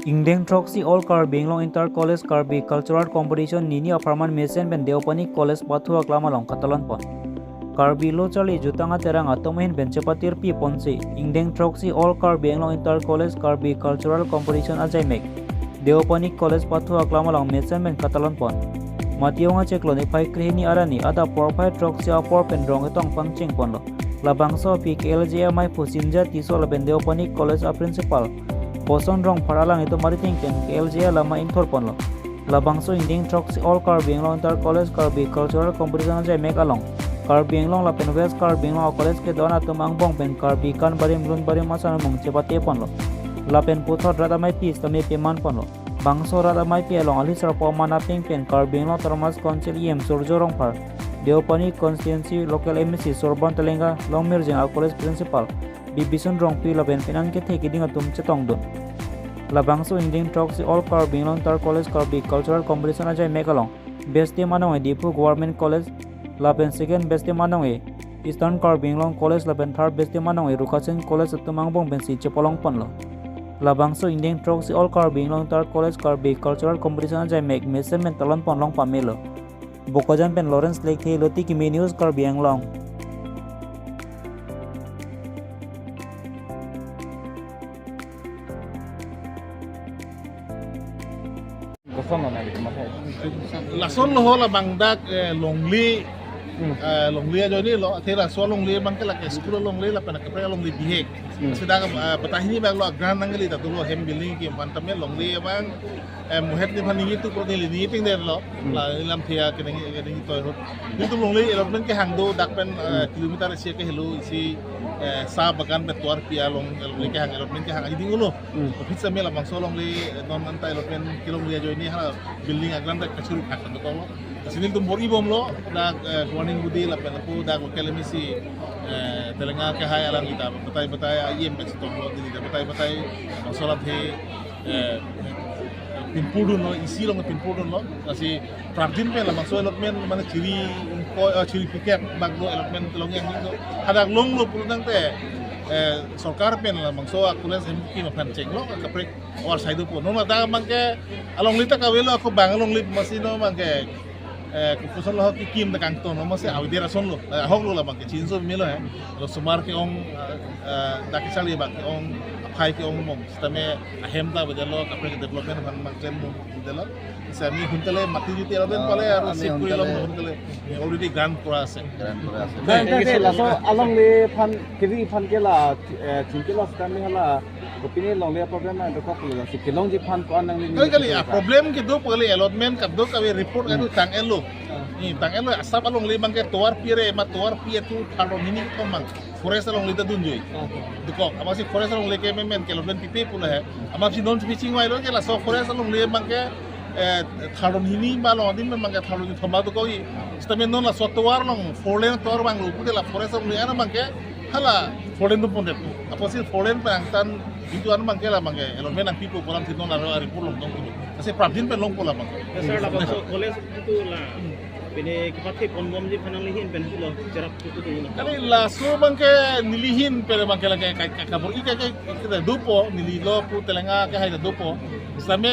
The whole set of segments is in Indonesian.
Ingdeng Troxy All Karbi Long Inter College Karbi Cultural Competition Nini Aparman Mesen Ben Deopani College Pathua Klamalong Katalan Pon Karbi Lo Charlie Jutanga Terang Atomahin Ben Cepatir Pi Ponce Ingdeng Troxy All Karbi Long Inter College Karbi Cultural Competition Ajay Mek Deopani College Pathua Klamalong Mesen Ben Katalan Pon Mationg Cekloni Pai Krihini Arani Ada Porpai Troxy Apor Pen Rong Etong Pangcheng Ponlo Labangso Pi KLJ Mai Pusinja Tiso Ben Deopani College A Principal Poson rong paralang itu mariting ken KLJ lama intor ponlo. Labangso Ingdeng Troxy All Karbi Long Inter College Karbi Cultural Competition Ajay Mek along. Karbi Long la pen West Karbi Long College ke dona tumang bong pen Karbi kan barim run barim masan mong cepate ponlo. La pen puthor rada mai pis tame peman ponlo. Bangso rada mai pi along ali sarpo mana ping pen Karbi Long Thomas Council EM Surjo rong par. Deopani Constituency Local MSC Sorban Telenga Long Mirjeng College Principal. Bibison rong pi laben pinan ke theki dinga tum chetong don labangso Ingdeng Troxy All Karbi Long Inter College Karbi Cultural Competition Ajay Mek along beste manong Dipu Government College laben second beste manong Eastern Karbi Long College laben third beste manong Rukachen College tumang ben si chepolong ponlo labangso Ingdeng Troxy All Karbi Long Inter College Karbi Cultural Competition Ajay Mek measurement talon ponlong pamelo Bokojan pen Lawrence Lake the loti ki news Karbi Anglong Lason lo hola bangdak longli longli aja ni lo akhirnya soal longli bangke la ke sekolah longli la pernah kepala longli bihek sedang betahini bang lo grand nangli tak lo hem building ki pantamnya longli bang muhet ni paningi tu pro ni ni ting der lo la lam thia ke ni toy rot itu longli elopmen ke hangdo dak pen kilometer sia ke helo isi sa bagan betuar pia longli ke hang elopmen ke hang jadi ngulo office sampai la bang so longli non antai elopmen kilomli aja ni hala building agran dak kecil hak betul lo sini tu bori bom lo dak warning budi la pen aku dak lokal misi telenga ke hai alang kita betai ayem bet stop lo di betai masalah he pinpudun lo isi lo pinpudun lo kasi prabdin pe la maso elokmen mana ciri piket bag lo elokmen telong yang itu ada long lo pulunang te सरकार पे ना मंगसो akules MQ ma pan ceng lo kapre or saidu po no mata mangke along lita ka welo ako bang along lit masino mangke kupusan lo ki kim da kangto no mase awidera son lo hok lo la mangke chinso milo lo sumar ke ong dakisali ba ke ong khai ke ong mong stame ahem da bedelo kapre ke development ban mangken mo bedelo sami huntale mati juti aben pale ar sip kuri lo huntale already grand process laso along le fan kiri fan kela chinkela stami hala kopini long le problem na ko ko si kelong ji fan ko anang ni kali problem ke do pale allotment ka do ka report adu tang elo ni tang elo asap along le bangke tuar pire ma tuar pie tu thalo hini ko mang forest along le ta dunjoi duko amasi forest along le ke men ke allotment pipe pula hai amasi non fishing wai lo ke la so forest along le bangke thalo hini ba lo din men bangke thalo ni thoma to ko i stamen non la so tuar long folen tuar bang lu pute la forest along le ana bangke hala folen tu ponde apa sih folen pangtan itu anu bangke la bangke allotment ang pipo polam tin non la report long dong tu kasi prabdin pe long pola bangke sir la baso college itu la pene kipati konbom ji panang lihin pen pulo jarak itu tu na kali la so bangke nilihin pe bangke la kabur ika ke dupo nililo pu telenga ke hai dupo same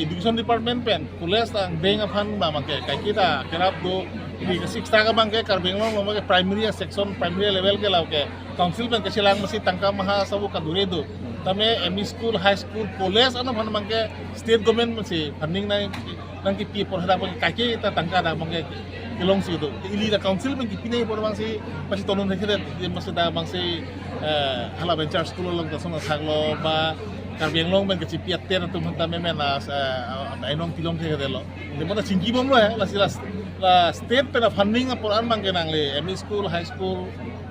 education department pen college ang beng aphan ba bangke kai kita kerap do ini six taga bangke karbeng long bangke primary section primary level ke lau ke council pen ke silang mesti tangka maha sabu kadure do tame ME school high school college ano bhan bangke state government mesti funding nang ki pi por hada bangke kai kita tangka da bangke kilong si do ili da council ben ki pinai por bangsi pasti tonon rekhe mesti da bangsi hala venture school long da song thaglo ba karbeng long ben ke piat ter tu manta me na ainong kilong the de lo de mona singki bom lo la silas la state pe na funding por an bangke nang le ME school high school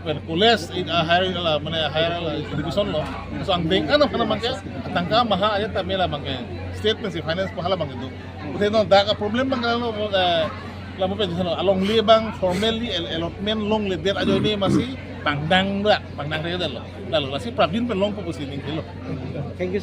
pen college higher la mane higher education lo so ang deng ano kana bangke tangka maha aya ta mela bangke state pe si finance pa hala bangke do utai no da ka problem bangke lo la mo pe dito along li bang formally allotment long le der ajo ni masih pangdang re de lo la si prabin pe long po posining lo thank you